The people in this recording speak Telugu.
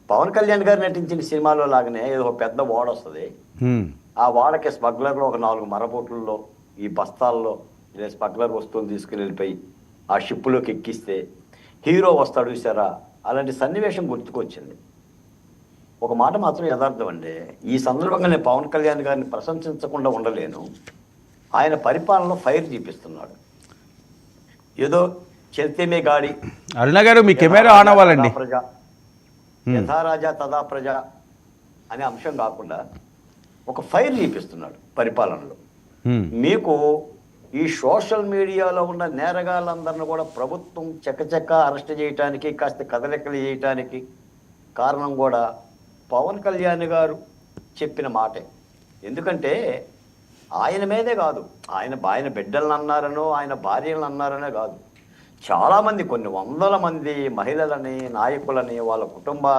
పవన్ కళ్యాణ్ గారు నటించిన సినిమాలో లాగానే ఏదో ఒక పెద్ద ఓడ వస్తుంది. ఆ ఓడకి స్మగ్లర్లో ఒక 4 మరబోట్లలో ఈ బస్తాల్లో ఇలా స్మగ్లర్ వస్తువులు తీసుకుని వెళ్ళిపోయి ఆ షిప్పులోకి ఎక్కిస్తే హీరో వస్తాడు చూసారా, అలాంటి సన్నివేశం గుర్తుకొచ్చింది. ఒక మాట మాత్రం యథార్థం అండి. ఈ సందర్భంగా నేను పవన్ కళ్యాణ్ గారిని ప్రశంసించకుండా ఉండలేను. ఆయన పరిపాలనలో ఫైర్ చూపిస్తున్నాడు. ఏదో చెల్తేమే గాడి అరుణ గారు మీ కెమెరా ఆన్ అవ్వాలండి. ప్రజ యథారాజా తదా ప్రజ అనే అంశం కాకుండా ఒక ఫైర్ చూపిస్తున్నాడు పరిపాలనలో. మీకు ఈ సోషల్ మీడియాలో ఉన్న నేరగాళ్ళందరినీ కూడా ప్రభుత్వం చకచక అరెస్ట్ చేయటానికి, కాస్త కదలికలు చేయటానికి కారణం కూడా పవన్ కళ్యాణ్ గారు చెప్పిన మాటే. ఎందుకంటే ఆయన మీదే కాదు, ఆయన బిడ్డలను అన్నారనో ఆయన భార్యలను అన్నారనే కాదు, చాలామంది కొన్ని వందల మంది మహిళలని, నాయకులని, వాళ్ళ కుటుంబాల